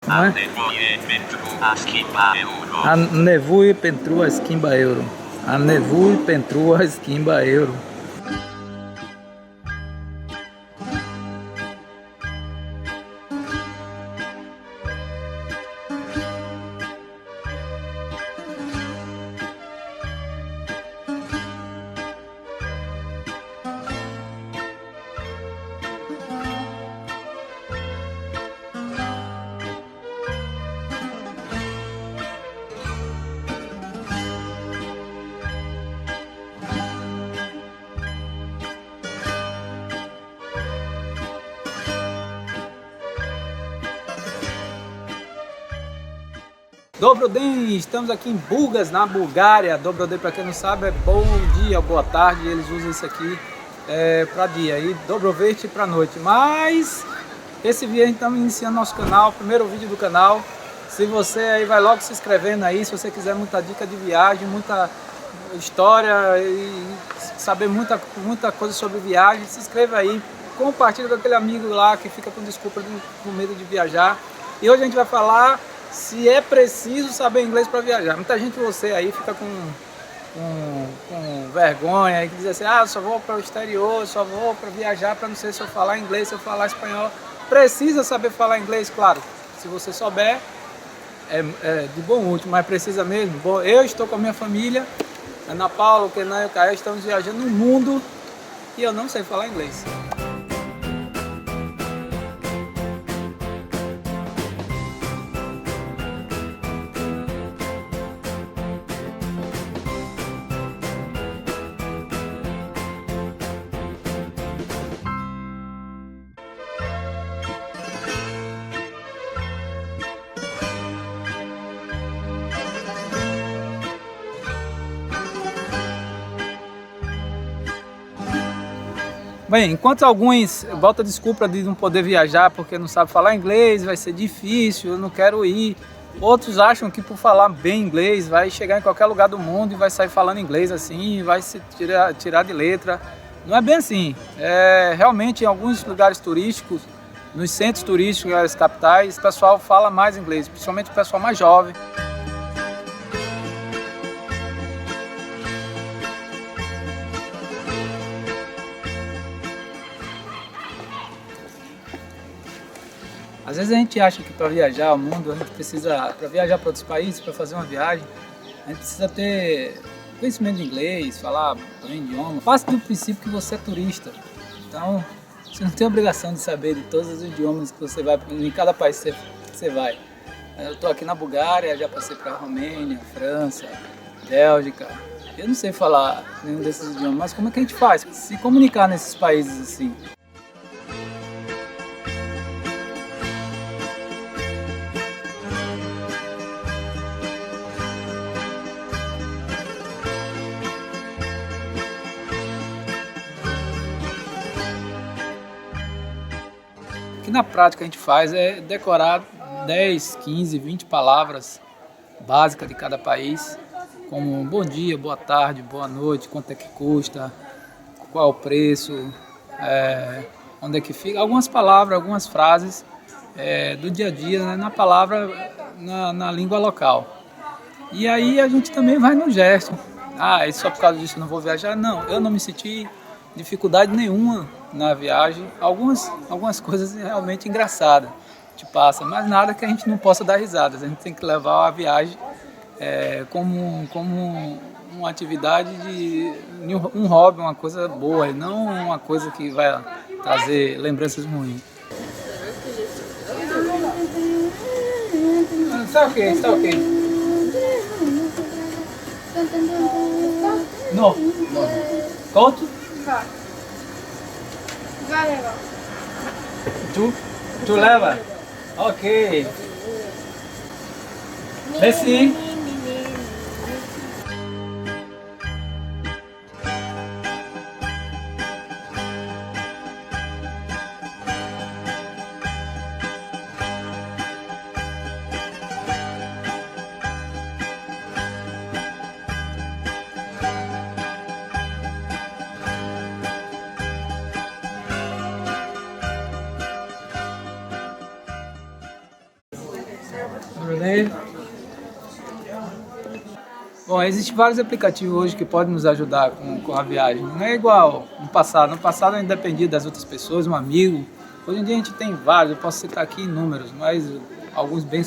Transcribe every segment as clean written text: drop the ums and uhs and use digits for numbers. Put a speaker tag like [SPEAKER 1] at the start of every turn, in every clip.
[SPEAKER 1] não é? A nevui pentru a esquimba euro. A nevui pentru a esquimba euro. Dobro den, estamos aqui em Burgas, na Bulgária. Dobro den, para quem não sabe, é bom dia, boa tarde. Eles usam isso aqui para dia e dobrovete para noite. Mas esse vídeo a gente está iniciando nosso canal, primeiro vídeo do canal. Se você aí vai logo se inscrevendo aí, se você quiser muita dica de viagem, muita história e saber muita coisa sobre viagem, se inscreva aí, compartilha com aquele amigo lá que fica com desculpa com medo de viajar. E hoje a gente vai falar se é preciso saber inglês para viajar. Muita gente, você aí, fica com vergonha e diz assim, ah, eu só vou para o exterior, só vou para viajar para não sei se eu falar inglês, se eu falar espanhol. Precisa saber falar inglês, claro. Se você souber, é de bom útil, mas precisa mesmo. Bom, eu estou com a minha família, Ana Paula, o Kenan e o Caio, estamos viajando no mundo e eu não sei falar inglês. Bem, enquanto alguns botam desculpa de não poder viajar porque não sabe falar inglês, vai ser difícil, eu não quero ir. Outros acham que por falar bem inglês vai chegar em qualquer lugar do mundo e vai sair falando inglês assim, vai se tirar de letra. Não é bem assim. Realmente em alguns lugares turísticos, nos centros turísticos, nas capitais, o pessoal fala mais inglês, principalmente o pessoal mais jovem. Às vezes a gente acha que para viajar ao mundo, a gente precisa, para viajar para outros países, para fazer uma viagem, a gente precisa ter conhecimento de inglês, falar bem idioma. Parte do princípio que você é turista, então você não tem obrigação de saber de todos os idiomas que você vai, em cada país que você vai. Eu estou aqui na Bulgária, já passei para a Romênia, França, Bélgica. Eu não sei falar nenhum desses idiomas, mas como é que a gente faz? Se comunicar nesses países assim. O que na prática a gente faz é decorar 10, 15, 20 palavras básicas de cada país, como bom dia, boa tarde, boa noite, quanto é que custa, qual é o preço, onde é que fica, algumas palavras, algumas frases do dia a dia, né, na palavra, na língua local. E aí a gente também vai no gesto. Ah, e só por causa disso eu não vou viajar? Não, eu não me senti dificuldade nenhuma na viagem. Algumas coisas realmente engraçadas te passa, mas nada que a gente não possa dar risadas. A gente tem que levar a viagem como uma atividade um hobby, uma coisa boa, e não uma coisa que vai trazer lembranças ruins. Está ok, está ok. Não. Quanto? Tu leva? Ok. Desce. Brunet. Bom, existem vários aplicativos hoje que podem nos ajudar com a viagem. Não é igual no passado. No passado a gente dependia das outras pessoas, um amigo. Hoje em dia a gente tem vários, eu posso citar aqui inúmeros, mas alguns bem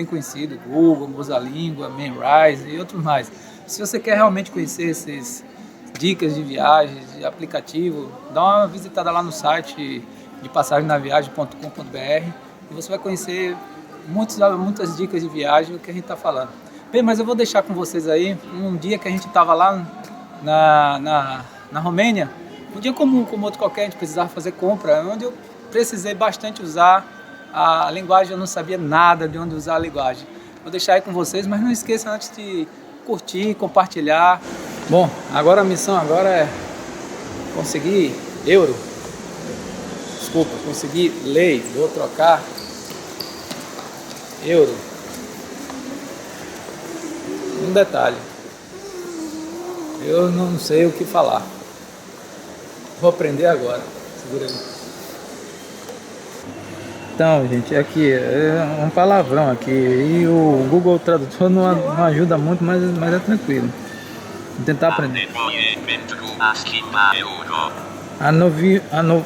[SPEAKER 1] conhecidos, Google, Mosalíngua, Memrise e outros mais. Se você quer realmente conhecer essas dicas de viagens, de aplicativo, dá uma visitada lá no site de passagemnaviagem.com.br e você vai conhecer muitas dicas de viagem do que a gente está falando. Bem, mas eu vou deixar com vocês aí um dia que a gente estava lá na Romênia, um dia comum, como outro qualquer, a gente precisava fazer compra, onde eu precisei bastante usar a linguagem, eu não sabia nada de onde usar a linguagem. Vou deixar aí com vocês, mas não esqueçam antes de curtir, compartilhar. Bom, agora a missão agora é conseguir euro. Desculpa, conseguir lei, vou trocar euro. Um detalhe, eu não sei o que falar. Vou aprender agora. Segura aí. Então, gente, aqui é um palavrão aqui e o Google Tradutor não ajuda muito, mas é tranquilo. Vou tentar aprender. A nevui pentru a schimba euro. A nevui pentru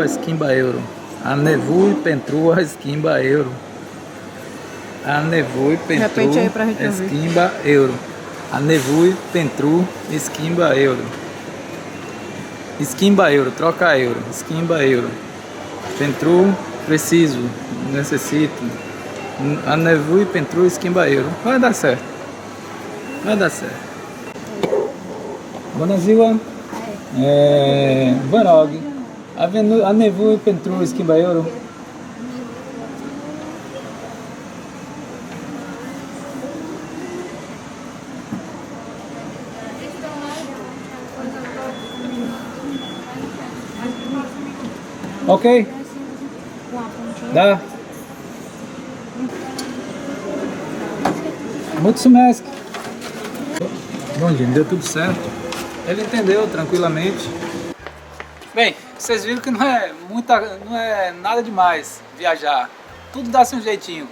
[SPEAKER 1] a schimba euro. A nevui pentru schimba euro. A nevui pentru schimba euro. Schimba euro, troca euro. Schimba euro. Pentru, preciso, necessito. A nevui pentru schimba euro. Vai dar certo. Vai dar certo. Bună ziua! Vă rog, a nevoie pentru schimba euro? Ok? Da. Mulțumesc! Bom, gente, deu tudo certo. Ele entendeu tranquilamente. Bem, vocês viram que não é nada demais viajar. Tudo dá-se um jeitinho.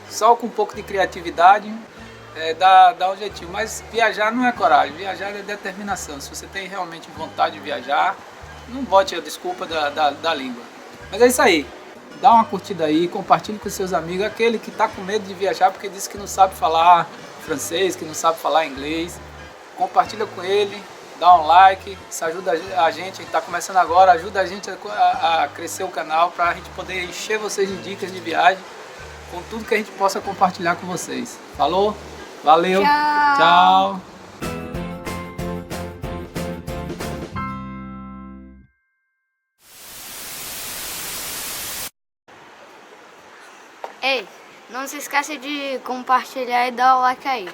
[SPEAKER 1] Só com um pouco de criatividade dá um jeitinho. Mas viajar não é coragem, viajar é determinação. Se você tem realmente vontade de viajar, não bote a desculpa da língua. Mas é isso aí. Dá uma curtida aí, compartilhe com seus amigos. Aquele que está com medo de viajar porque disse que não sabe falar francês, que não sabe falar inglês. Compartilha com ele. Dá um like, isso ajuda a gente está começando agora, ajuda a gente a crescer o canal para a gente poder encher vocês de dicas de viagem com tudo que a gente possa compartilhar com vocês. Falou? Valeu! Tchau!
[SPEAKER 2] Ei, não se esqueça de compartilhar e dar o like aí.